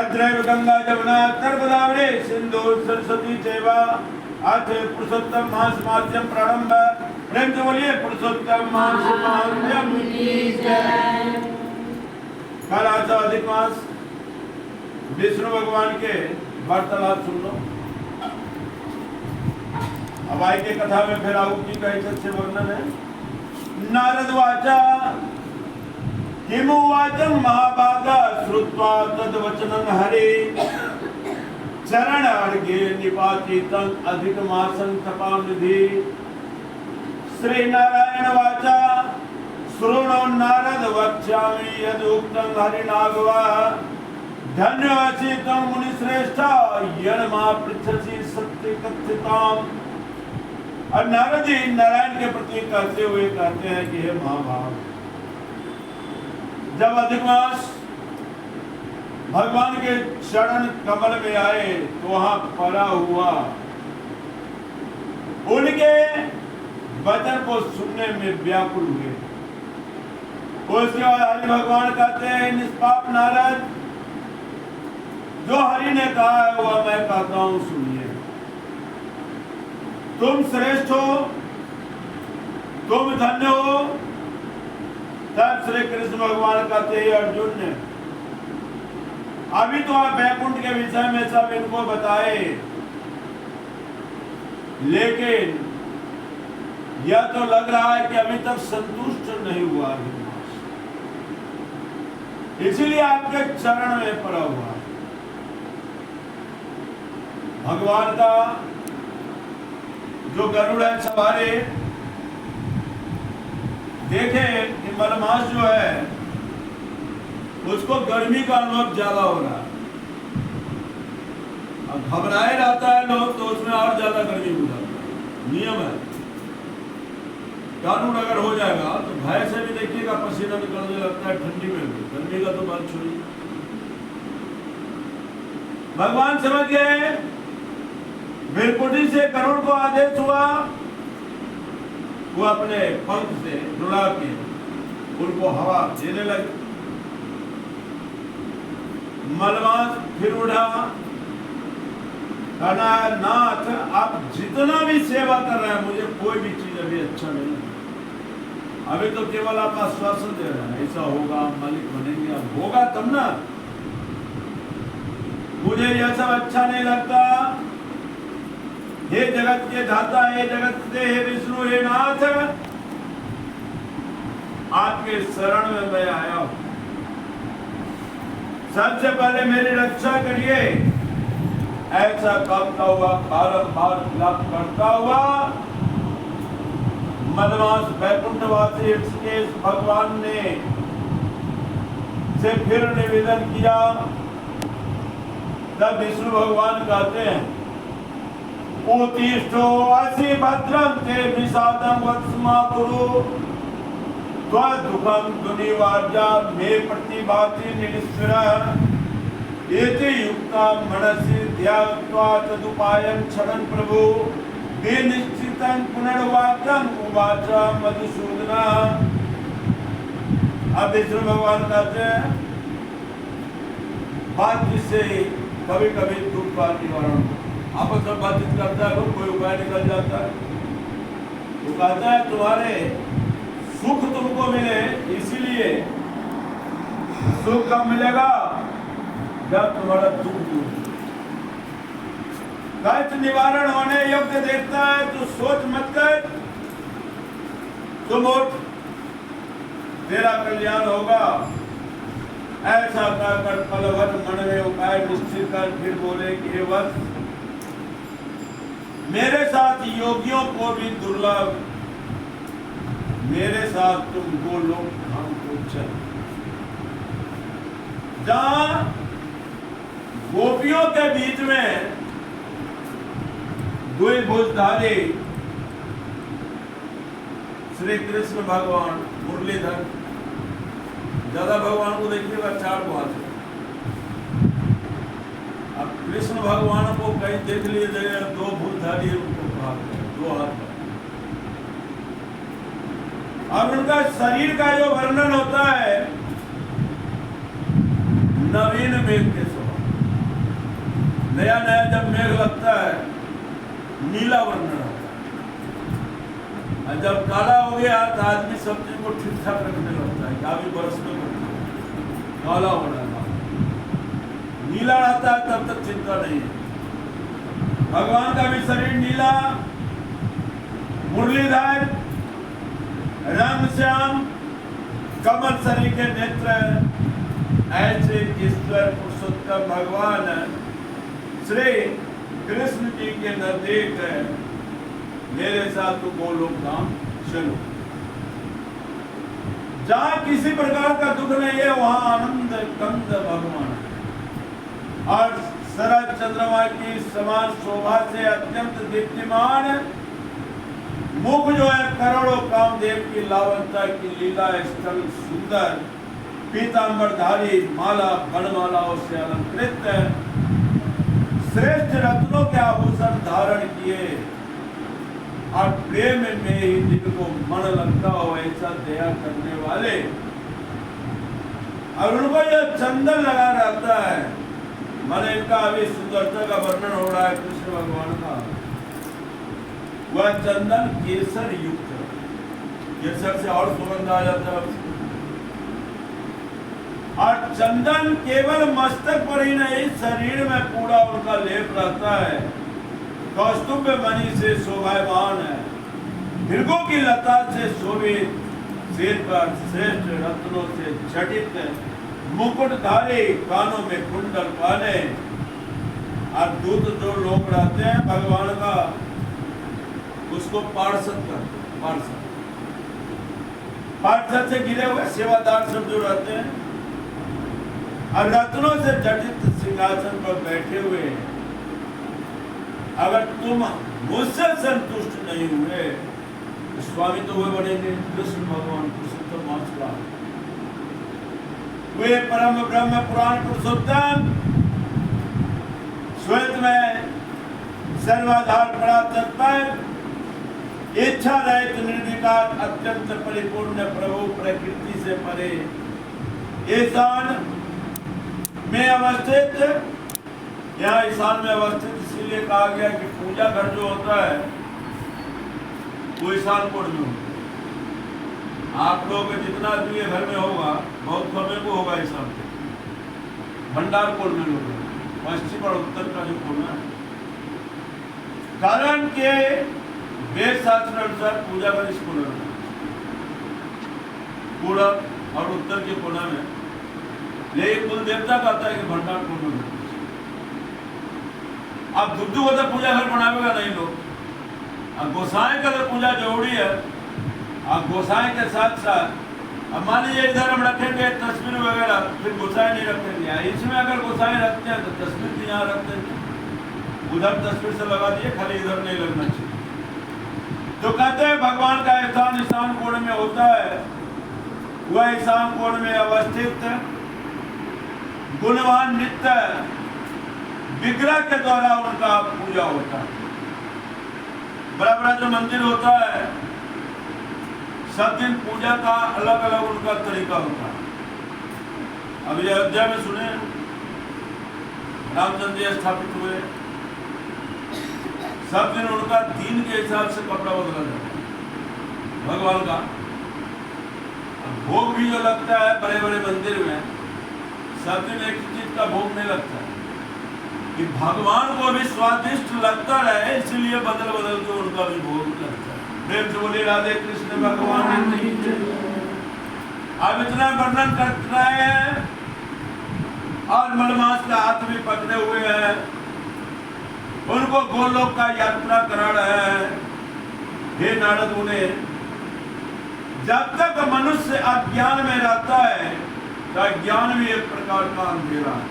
तत्रैव गंगा जमुना नर्मदावने सिंधु सरस्वती चैवा आथे पुरुषोत्तम मास माध्यम प्रारंभ प्रेम से बोलिए पुरुषोत्तम मास माध्यम की जय। कल आज अधिक मास विष्णु भगवान के वार्तालाप सुन लो। अब आई के कथा में फिर आऊ की कैसे से वर्णन है। नारद वाचा किमु वाचं महाभागा श्रुत्वा तद्वचनं हरे चरण अर्घ्ये निपातितं अधिकमासं तपानिधि। श्री नारायण वाचा शृणु नारद वक्ष्यामि यदुक्तं हरिनागवा धन्यवासी तं मुनिश्रेष्ठा यन्मा पृच्छसि सत्य कथिताम्। और नारद जी नारायण के प्रति कहते हुए कहते हैं कि हे महाभाग, जब अधिक मास भगवान के चरण कमल में आए तो वहां पड़ा हुआ उनके वचन को सुनने में व्याकुल हुए। उसके बाद हरि भगवान कहते हैं निष्पाप नारद, जो हरि ने कहा है वह मैं कहता हूं सुनिए। तुम श्रेष्ठ हो, तुम धन्य हो। तब श्री कृष्ण भगवान कहते हैं अर्जुन ने अभी तो आप वैकुंठ के विषय में सब इनको बताए, लेकिन यह तो लग रहा है कि अभी तक संतुष्ट नहीं हुआ, इसीलिए आपके चरण में पड़ा हुआ। भगवान का जो गरुड़ है सवारे देखे कि मलमास जो है उसको गर्मी का अनुभव ज्यादा हो रहा है। अब घबराए रहता है लोग तो उसमें और ज्यादा गर्मी हो जाता है। नियम है, कानून अगर हो जाएगा तो भय से भी देखिएगा पसीना निकलने लगता है, ठंडी में भी। गर्मी का तो बात छोड़िए। भगवान समझ गए, बिरकुटी से गरुड़ को आदेश हुआ, वो अपने पंख से डुला के उनको हवा देने लगे। मलमास फिर उठा, कहना नाथ आप जितना भी सेवा कर रहे हैं मुझे कोई भी चीज अभी अच्छा नहीं है। अभी तो केवल आप आश्वासन दे रहे हैं ऐसा होगा, मालिक बनेंगे। अब होगा तब ना, मुझे यह सब अच्छा नहीं लगता। हे जगत के धाता, हे जगत के हे विष्णु, हे नाथ, आपके शरण में मैं आया हूं। सबसे पहले मेरी रक्षा करिए। ऐसा करता हुआ बारंबार विलाप करता हुआ मदमास वैकुंठवासी ऋषिकेश भगवान ने से फिर निवेदन किया। तब विष्णु भगवान कहते हैं उत्तिष्ठो असि भद्रं ते विषादं वत्समा कुरु त्वदुःखं दुनिवार्या मे प्रतिभाति निस्पृहः एते युक्ता मनसि ध्यात्वा तदुपायं क्षणं प्रभु विनिश्चितं पुनर्वाक्यं उवाच मधुसूदनः। अब विष्णु भगवान कहते हैं बात जिससे कभी कभी दुख का निवारण आपस में बातचीत करता है, कोई उपाय निकल जाता है। वो कहता है तुम्हारे सुख तुमको मिले, इसीलिए सुख कब मिलेगा जब तुम्हारा दुख दूर। कष्ट निवारण होने योग्य देखता है तो सोच मत कर, तुम उठ, तेरा कल्याण होगा। ऐसा कहकर पलवत मन में उपाय निश्चित कर फिर बोले कि हे वत्स, मेरे साथ योगियों को भी दुर्लभ, मेरे साथ तुम गोलोक धाम को चल, जहां गोपियों के बीच में द्विभुजधारी श्री कृष्ण भगवान मुरलीधर, ज्यादा भगवान को देखिएगा चार बात है। अब कृष्ण भगवान को कहीं देख लिए दो भूतधारी उनको कहा, दो हाथ। और उनका शरीर का जो वर्णन होता है नवीन मेघ के समान। नया नया जब मेघ लगता है नीला वर्ण रहता है, और जब काला हो गया तो आदमी सब चीज को ठीक ठाक रखने लगता है, क्या भी बरसने लगता है, काला हो रहा है। नीला रहता है तब तक चिंता नहीं है। भगवान का भी शरीर नीला, मुरलीधर, रंग श्याम, कमल शरीर के नेत्र, ऐसे ईश्वर पुरुषोत्तम भगवान श्री कृष्ण जी के नजदीक मेरे साथ तो गोलोक धाम चलो। जहां किसी प्रकार का दुख नहीं है वहां आनंद कंद भगवान है। और शरद चंद्रमा की समान शोभा से अत्यंत दीप्तिमान मुख जो है करोड़ों कामदेव की लावण्यता की लीला स्थल सुंदर पीतांबरधारी माला बनमालाओं से अलंकृत श्रेष्ठ रत्नों के आभूषण धारण किए और प्रेम में ही दिल को मन लगता हो ऐसा दया करने वाले, और उनको यह चंदन लगा रहता है। मन इनका अभी सुंदरता का वर्णन हो रहा है कृष्ण भगवान का। वह चंदन केसर युक्त, केसर से और सुगंध आ जाता है। और चंदन केवल मस्तक पर ही नहीं शरीर में पूरा उनका लेप रहता है। कौस्तुभ मणि से शोभायमान है, मृगों की लता से शोभित, सिर पर श्रेष्ठ रत्नों से जटित मुकुटधारी, कानों में कुंडल वाले। और दूत जो लोग रहते हैं भगवान का उसको पार्षद करते, पार्षद से घिरे हुए सेवादार सब जो रहते हैं और रत्नों से जटित सिंहासन पर बैठे हुए। अगर तुम मुझसे संतुष्ट नहीं हुए तो स्वामी तो वह बनेंगे कृष्ण भगवान पुरुषोत्तम मासला, वे परम ब्रह्म पुराण पुरुषोत्तम श्वेत में सर्वाधार पड़ा तत्पर इच्छा रहित निर्विकार अत्यंत परिपूर्ण प्रभु प्रकृति से परे ईशान में अवस्थित। यहाँ ईशान में अवस्थित इसीलिए कहा गया कि पूजा घर जो होता है वो ईशान कोण में होता है। आप लोग जितना आदमी घर में होगा बहुत कमे को होगा ईशान को, भंडार कोण में होगा, पश्चिम और उत्तर का जो कोना है। कारण के वेद शास्त्र अनुसार पूजा घर इस कोना में, पूर्व और उत्तर के कोना में, लेकिन कुल देवता कहता है कि भंडार कोण में। अब दुद्दू होता पूजा घर बनावेगा नहीं लोग। अब गोसाई का अगर पूजा जरूरी है, अब गोसाई के साथ साथ अब मान लीजिए इधर हम रखेंगे तस्वीर वगैरह, फिर गोसाई नहीं रखेंगे। इसमें अगर गोसाई रखते हैं तो तस्वीर भी यहाँ रखते हैं, उधर तस्वीर से लगा दिए, खाली इधर नहीं लगना चाहिए। तो कहते हैं भगवान का स्थान ईशान कोण में होता है। वह ईशान कोण में अवस्थित गुणवान नित्य विग्रह के द्वारा उनका पूजा होता है। बड़ा बड़ा जो मंदिर होता है सब दिन पूजा का अलग अलग उनका तरीका होता है। अभी अयोध्या में सुने रामचंद्र जी स्थापित हुए, सब दिन उनका दिन के हिसाब से कपड़ा बदला जाता है भगवान का। भोग भी जो लगता है बड़े बड़े मंदिर में, सब दिन एक चीज का भोग नहीं लगता है कि भगवान को भी स्वादिष्ट लगता रहे, इसलिए बदल बदल के उनका भी भोग लगता है। प्रेम से बोले राधे कृष्ण भगवान नहीं। अब इतना वर्णन कर रहे हैं और मलमास का हाथ भी पकड़े हुए हैं, उनको गोलोक का यात्रा करा रहे हैं। हे नारद मुने, जब तक मनुष्य अज्ञान में रहता है तो ज्ञान भी एक प्रकार का अंधेरा है,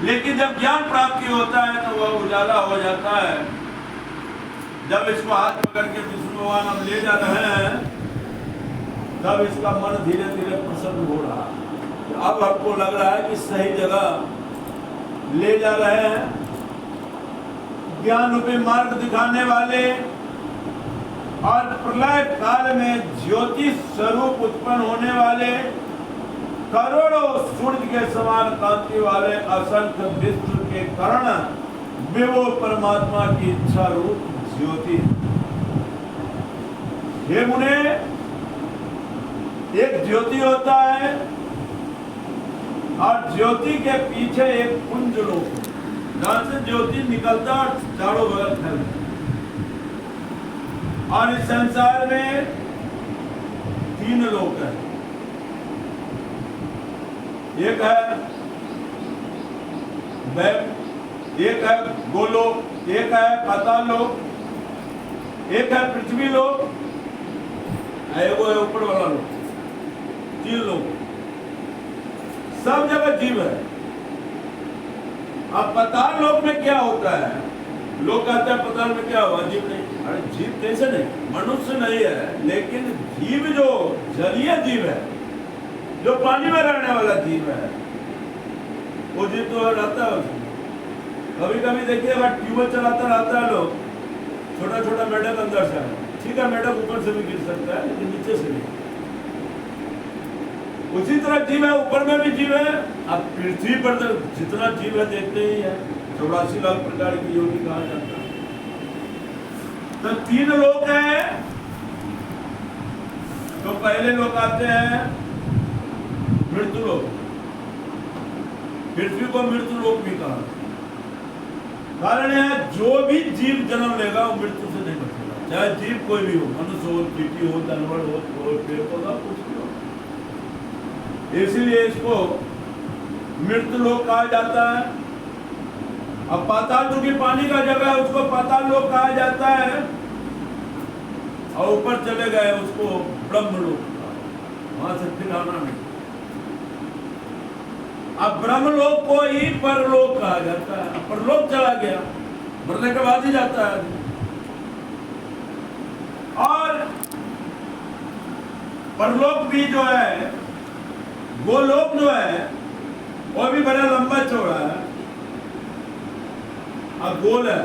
लेकिन जब ज्ञान प्राप्ति होता है तो वह उजाला हो जाता है। जब इसको हाथ पकड़ के विष्णु भगवान हम ले जा रहे हैं तब इसका मन धीरे धीरे प्रसन्न हो रहा है। अब हमको लग रहा है कि सही जगह ले जा रहे हैं। ज्ञान रूपी मार्ग दिखाने वाले और प्रलय काल में ज्योति स्वरूप उत्पन्न होने वाले करोड़ों सूरज के समान कांति वाले असंख्य विश्व के कारण वे वो परमात्मा की इच्छा रूप ज्योति है। हे मुने, एक ज्योति होता है और ज्योति के पीछे एक पुंज लोक है, जहां से ज्योति निकलता और चारों बगल फैलता। और इस संसार में 3 लोक हैं। एक है गोलोक, एक है पाताल लोक, एक है पृथ्वी लोक, एक है ऊपर वाला लोक। 3 लोक, सब जगह जीव है। अब पाताल लोक में क्या होता है? लोग कहते हैं पाताल में क्या हुआ? जीव नहीं। अरे जीव कैसे नहीं? मनुष्य नहीं है, लेकिन जीव जो जलीय जीव है, जो पानी में रहने वाला जीव है, वो जीव तो रहता है उसमें। कभी कभी देखिए, अगर ट्यूबवेल चलाता रहता है लोग, छोटा छोटा मेढक अंदर से है, ठीक है, मेढक ऊपर से भी गिर सकता है, लेकिन नीचे से नहीं। उसी तरह जीव है, ऊपर में भी जीव है। अब पृथ्वी पर जितना जीव है देखते ही है, 84 लाख प्रकार की योनि कहा जाता है। तो 3 लोक हैं। तो पहले लोग आते हैं मृत्यु लोक। पृथ्वी को मृत्यु लोक भी कहा। कारण है, जो भी जीव जन्म लेगा वो मृत्यु से नहीं बचेगा, चाहे जीव कोई भी हो, मनुष्य हो, चींटी हो, जानवर हो, पेड़ पौधा, कुछ भी हो। इसीलिए इसको मृत्यु लोक कहा जाता है। अब पाताल, चूंकि पानी का जगह है, उसको पाताल लोक कहा जाता है। और ऊपर चले गए उसको ब्रह्म लोक, वहां से फिर आना नहीं। अब ब्रह्म लोक को ही परलोक कहा जाता है। परलोक चला गया, मरने के बाद ही जाता है। और परलोक भी जो है, गोलोक जो है, वो भी बड़ा लंबा चौड़ा है और गोल है।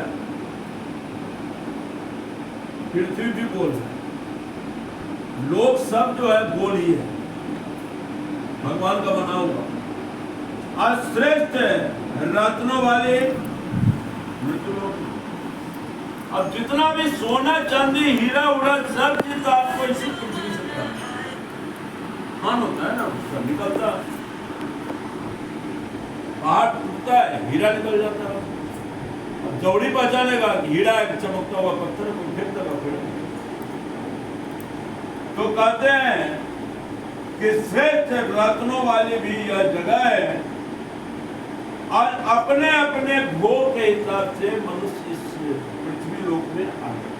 पृथ्वी भी गोल है, लोक सब जो है गोल ही है, भगवान का बना हुआ। और श्रेष्ठ रत्नों वाले मृत्यु लोक। अब जितना भी सोना चांदी हीरा उड़ा सब चीज आपको इसी पृथ्वी से मान होता है ना, उसका निकलता, पहाड़ टूटता है, हीरा निकल जाता है। अब दौड़ी पहचानेगा हीरा है, चमकता हुआ पत्थर को फेंक देगा फिर। तो कहते हैं कि श्रेष्ठ रत्नों वाली भी यह जगह है। और अपने अपने भोग के हिसाब से मनुष्य इस पृथ्वी लोक में आ गए।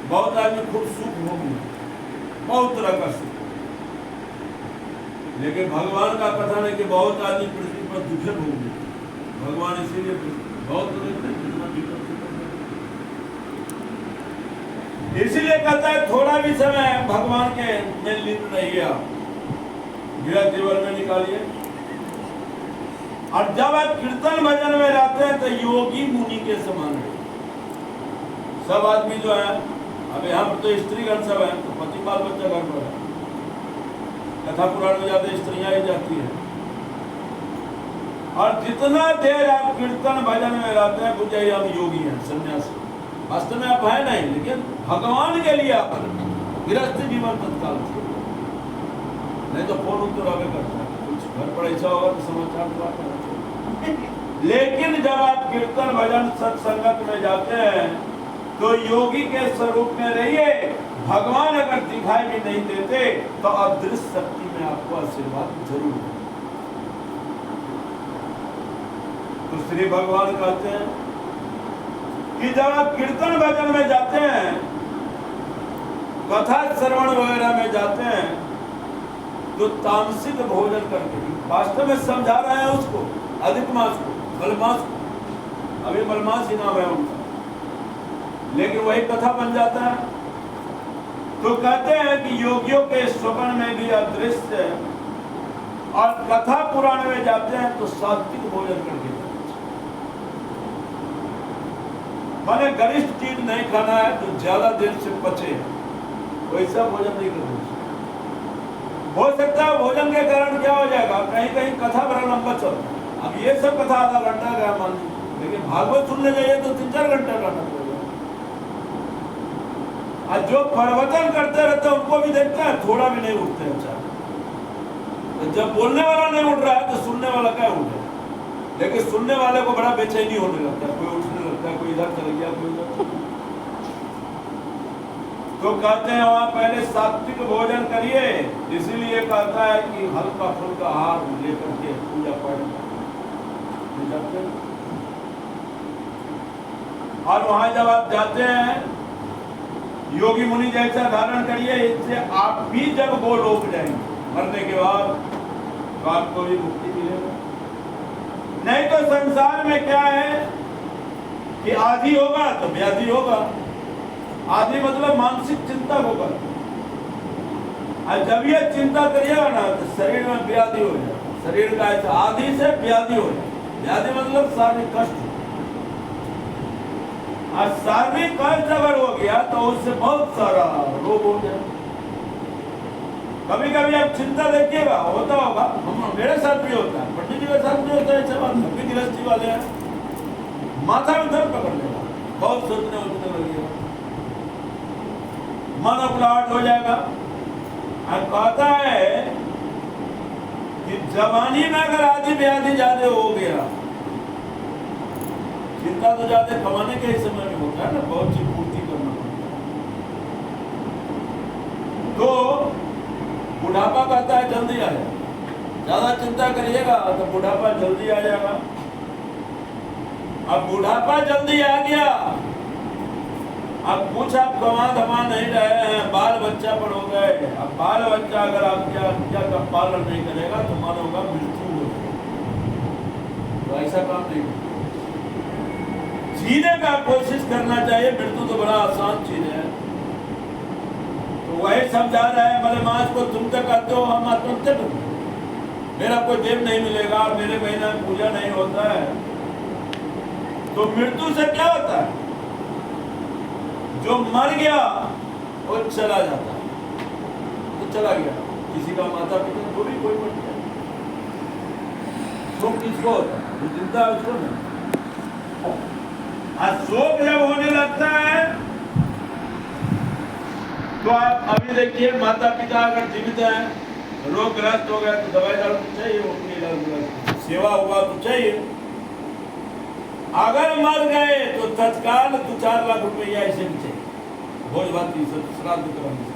बहुत आदमी खूब सुख भोग में, बहुत तरह का सुख, लेकिन भगवान का कथन है कि बहुत आदमी पृथ्वी पर दुखे भोग में। भगवान इसीलिए बहुत इसीलिए कहता है थोड़ा भी समय भगवान के में लीन रहिए, आप गृहस्थ जीवन में निकालिए। और जब आप कीर्तन भजन में जाते हैं तो योगी मुनि के समान है। सब आदमी जो है, अब यहाँ पर तो स्त्रीगण सब है, तो पति बाल बच्चा घर पर है। कथा पुराण में जाते स्त्रियां ही जाती है। और जितना देर आप कीर्तन भजन में रहते हैं, बुझे हम योगी हैं, सन्यासी। वास्तव में आप है नहीं, लेकिन भगवान के लिए आप गृहस्थ जीवन तत्काल से, नहीं तो फोन उत्तर आगे करता है, कुछ घर पर ऐसा होगा तो समाचार तो आता है। लेकिन जब आप कीर्तन भजन सत्संगत में जाते हैं तो योगी के स्वरूप में रहिए। भगवान अगर दिखाई भी नहीं देते तो अदृश्य शक्ति में आपको आशीर्वाद जरूर है। तो श्री भगवान कहते हैं कि जब आप कीर्तन भजन में जाते हैं, कथा श्रवण वगैरह में जाते हैं, तो तामसिक भोजन करके, वास्तव में समझा रहे हैं उसको, अधिक मास को, मलमास को। अभी मलमास ही नाम है उनका, लेकिन वही कथा बन जाता है। तो कहते हैं कि योगियों के स्वप्न में भी अदृश्य है, और कथा पुराण में जाते हैं तो सात्विक भोजन करके, माने गरिष्ठ चीज नहीं खाना है तो ज्यादा देर से पचे, वैसा भोजन नहीं करना। हो सकता है भोजन के क्या हो जाएगा, कहीं कहीं कथा बड़ा लंबा चलता है। अब ये सब कथा आधा घंटा गया मान लीजिए, लेकिन भागवत सुनने जाइए तो 3-4 घंटे का नाटक होगा। और जो प्रवचन करते रहते हैं उनको भी देखते हैं, थोड़ा भी नहीं उठते हैं। अच्छा, तो जब बोलने वाला नहीं उठ रहा है तो सुनने वाला क्या उठे? लेकिन सुनने वाले को बड़ा बेचैनी होने लगता है, कोई उठने लगता है, कोई इधर चल गया, कोई उधर। तो कहते हैं वहां पहले सात्विक भोजन करिए, इसीलिए कहता है कि हल्का फुल्का आहार लेकर के पूजा पाठ जाते हैं। और वहां जब आप जाते हैं, योगी मुनि जैसा धारण करिए, इससे आप भी जब गोलोक जाएंगे मरने के बाद तो आपको भी मुक्ति मिलेगा। नहीं तो संसार में क्या है कि आदि होगा तो व्याधि होगा। आदि मतलब मानसिक चिंता होगा, और जब ये चिंता करिएगा ना तो शरीर में व्याधि हो जाएगा। शरीर का ऐसा आदि से व्याधि हो जाएगा। व्याधि मतलब शारीरिक कष्ट, और शारीरिक कष्ट अगर हो गया तो उससे बहुत सारा रोग हो जाएगा। कभी कभी आप चिंता देखिएगा, होता होगा, मेरे साथ भी होता है, पंडित जी के साथ भी होता है। ऐसा बात सभी गृहस्थी वाले हैं, माथा में दर्द पकड़ लेगा, बहुत सोचने उठने लगेगा, मन उकलाहट हो जाएगा। और कहता है कि जवानी में अगर आदि व्याधि ज्यादा हो गया, चिंता तो ज्यादा कमाने के ही समय में होता है ना, बहुत सी पूर्ति करना पड़ता है। तो बुढ़ापा कहता है जल्दी आ जाए, ज्यादा चिंता करिएगा तो बुढ़ापा जल्दी आ जाएगा। अब बुढ़ापा जल्दी आ गया, अब कुछ आप कमा धमा नहीं रहे हैं, बाल बच्चा पर हो गए। अब बाल बच्चा अगर आपकी आज्ञा का पालन नहीं करेगा तो मानोगा मृत्यु हो जाएगी। तो ऐसा काम नहीं, जीने का कोशिश करना चाहिए। मृत्यु तो बड़ा आसान चीज है। तो वही समझा रहा है मलेमास को, तुम तक कहते हो हम आत्महत्या करें, मेरा कोई देव नहीं मिलेगा, मेरे महीना में पूजा नहीं होता है। तो मृत्यु से क्या होता है, जो मर गया वो चला जाता है, तो चला गया। किसी का माता पिता तो भी कोई मर गया, शोक किसको होता है, जो जिंदा है उसको नहीं। आज शोक जब होने लगता है तो आप अभी देखिए, माता पिता अगर जीवित है, रोगग्रस्त हो गया तो दवाई दारू तो चाहिए, अपनी इलाज सेवा हुआ तो चाहिए। अगर मर गए तो तत्काल 2-4 लाख रुपया ऐसे भी चाहिए, भोज भात श्राद्ध कराने से।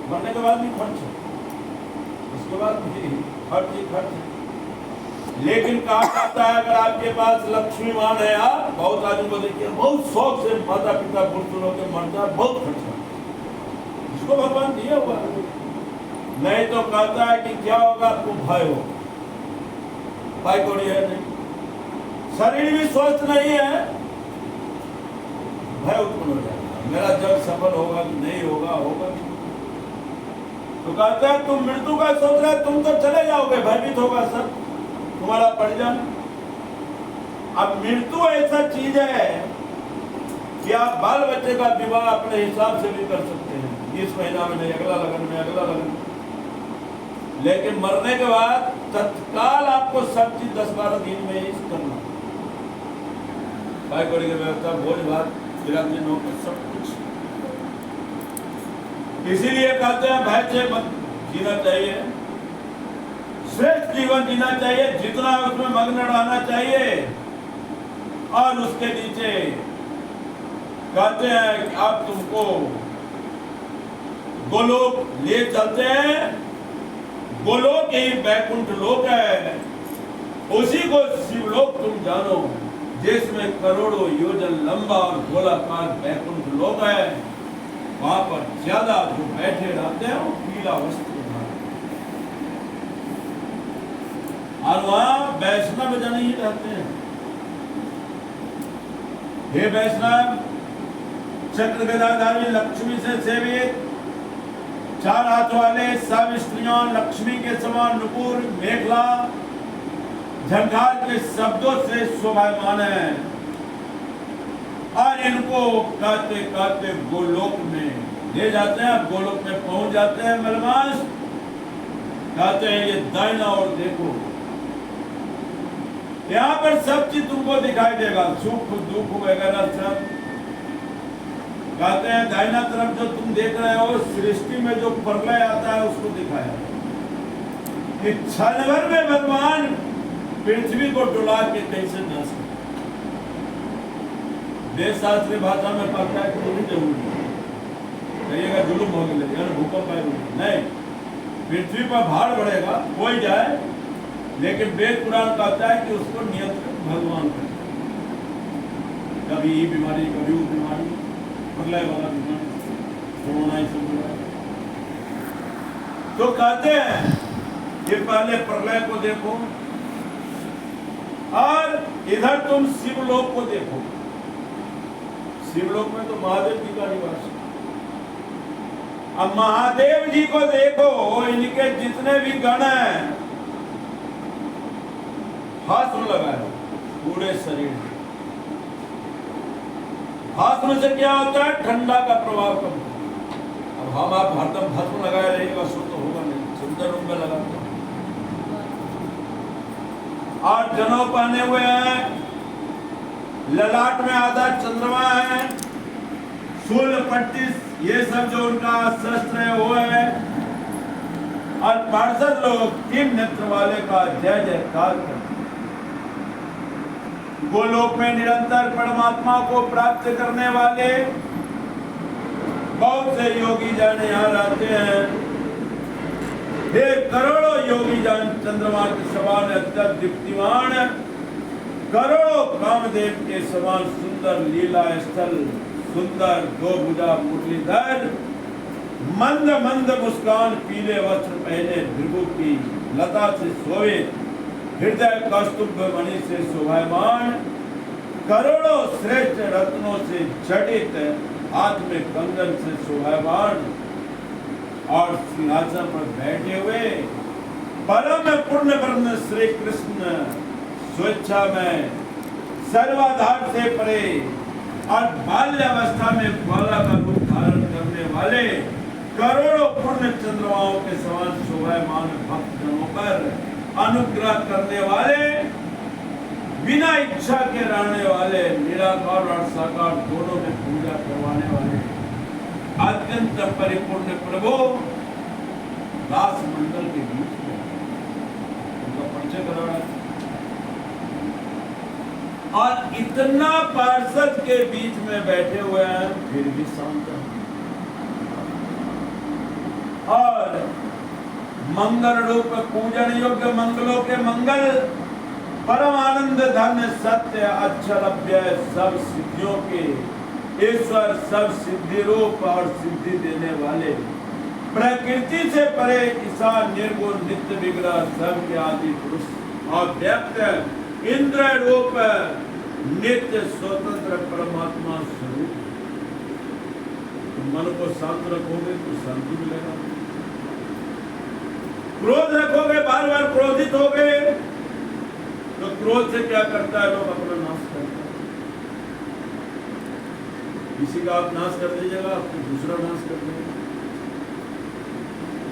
मरने के बाद भी खर्च है, उसके बाद भी खर्च ही खर्च है। लेकिन कहा जाता है अगर आपके पास लक्ष्मीवान है, आप बहुत आदमी को देखिए बहुत शौक से माता पिता बुजुर्गों के मरता है, बहुत खर्चा, इसको भगवान दिया हुआ। नहीं तो कहता है कि क्या होगा, आपको भय हो, भाई कोड़ी है नहीं, शरीर भी स्वस्थ नहीं है, भय उत्पन्न हो जाएगा, मेरा जब सफल होगा कि नहीं होगा, होगा। तो कहता है तुम मृत्यु का सोच रहे, तुम तो चले जाओगे, भयभीत होगा सब तुम्हारा परिजन। अब मृत्यु ऐसा चीज है कि आप बाल बच्चे का विवाह अपने हिसाब से भी कर सकते हैं, 20 महीना में नहीं, अगला लगन में, अगला लगन में। लेकिन मरने के बाद तत्काल आपको सब चीज 10-12 दिन में ही करना, भाई कोड़ी की व्यवस्था, भोज भात, बिरादरी नौकर, सब कुछ। इसीलिए कहते हैं भय से मत जीना चाहिए, श्रेष्ठ जीवन जीना चाहिए, जितना उसमें मग्न रहना चाहिए। और उसके नीचे कहते हैं कि आप तुमको गोलोक ले चलते हैं, गोलोक ही वैकुंठ लोक है, उसी को शिवलोक तुम जानो, जिसमें करोड़ों योजन लंबा और गोलाकार वैकुंठ लोक है। वहां पर ज्यादा जो बैठे रहते हैं वो पीला वस्त्र, और वहां वैष्णव जन ही रहते हैं। हे वैष्णव, चक्र गदाधारी लक्ष्मी से सेवित, 4 हाथ वाले सब स्त्रियों लक्ष्मी के समान नुपुर मेखला झंकार के शब्दों से शोभायमान है, और इनको कहते कहते गोलोक में ले जाते हैं। गोलोक में पहुंच जाते हैं मलमास, कहते हैं ये दाहिना और देखो, यहाँ पर सब चीज तुमको दिखाई देगा, सुख दुख वगैरह सब। कहते हैं दाहिना तरफ जो तुम देख रहे हो सृष्टि में जो प्रलय आता है उसको दिखाया कि क्षण भर में भगवान पृथ्वी को डुला के कैसे नाश कर। वेदशास्त्रीय भाषा में पढ़ता है कि नहीं जरूरी कहिएगा जुलूम हो गया, भूकंप आएगा नहीं, पृथ्वी पर भार बढ़ेगा कोई जाए, लेकिन वेद पुराण कहता है कि उसको नियंत्रित भगवान करे। कभी ये बीमारी, कभी वो बीमारी, प्रलय वाला बीमारी, कोरोना सब। तो कहते हैं कि पहले प्रलय को देखो और इधर तुम शिवलोक को देखो। शिवलोक में तो महादेव जी का निवास है। अब महादेव जी को देखो, इनके जितने भी गण हैं भस्म लगाए पूरे शरीर में। भस्म से क्या होता है? ठंडा का प्रभाव कम होता है। अब हम आप हरदम भस्म लगाए रहेगा सो तो होगा नहीं, सुंदर रूप में लगाते हैं। और जनेऊ पहने हुए हैं, ललाट में आधा चंद्रमा है, शूल पट्टी, ये सब जो उनका शस्त्र है वो है। और पार्षद लोग तीन नेत्र वाले का जय जयकार करते। गोलोक में निरंतर परमात्मा को प्राप्त करने वाले बहुत से योगी जन यहाँ रहते हैं। हे करोड़ों योगी जन चंद्रमा के समान अत्यंत दीप्तिमान, करोड़ों कामदेव के समान सुंदर लीला स्थल, सुंदर दो भुजा मुरलीधर, मंद मंद मुस्कान, पीले वस्त्र पहने, भृगु की लता से सोए, हृदय कौस्तुभ मणि से शोभायमान, करोड़ों श्रेष्ठ रत्नों से जडित, हाथ में कंगन से शोभायमान, और सिंहासन पर बैठे हुए परम पूर्ण ब्रह्म श्री कृष्ण स्वेच्छा में सर्वाधार से परे और बाल्यावस्था में ग्वाला का रूप धारण करने वाले करोड़ों पूर्ण चंद्रमाओं के समान शोभायमान भक्तजनों पर अनुग्रह करने वाले, बिना इच्छा के रहने वाले, निराकार और साकार दोनों में पूजा करवाने वाले अत्यंत परिपूर्ण प्रभु दास मंडल के बीच में उनका परिचय करा रहा है। और इतना पार्षद के बीच में बैठे हुए हैं फिर भी शांत हैं। और मंगल रूप पूजन योग्य मंगलों के मंगल, परम आनंद धन सत्य अक्षर अव्यय सब सिद्धियों के ईश्वर, सब सिद्धि रूप और सिद्धि देने वाले, प्रकृति से परे ईशान निर्गुण नित्य विग्रह सब के आदि पुरुष और व्यक्त इंद्र रूप नित्य स्वतंत्र परमात्मा स्वरूप। तो मन को शांत रखोगे तो शांति मिलेगा, क्रोध रखोगे, बार बार क्रोधित होगे तो क्रोध से क्या करता है? लोग अपना नाश करते हैं। किसी का आप नाश कर दीजिएगा, आपको दूसरा नाश कर देगा।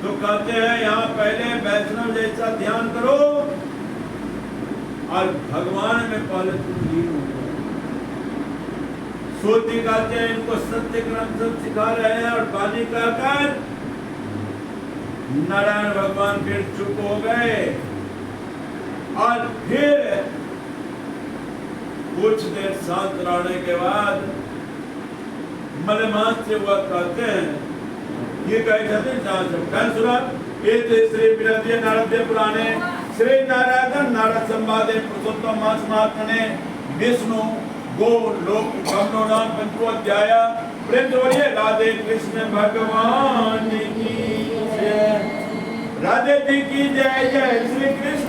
तो कहते हैं यहाँ पहले वैष्णव जैसा ध्यान करो और भगवान में पहले तुम लीन हो जाओ। सोती कहते हैं इनको सत्य क्रम सब सिखा रहे हैं और बानी कहकर नारायण भगवान फिर चुप हो गए और फिर कुछ देर शांत रहने के बाद मलमास से वह कहते हैं, ये कहे जाते हैं सुना श्री विरदीय नारदीय पुराणे श्री नारायण नारद संवादे पुरुषोत्तम मास महात्मने विष्णु गो लोक ब्रह्मो नाम पंचोध्याय। प्रेम से बोलिए राधे कृष्ण भगवान की जय, राधे जी की जय, जय श्री कृष्ण।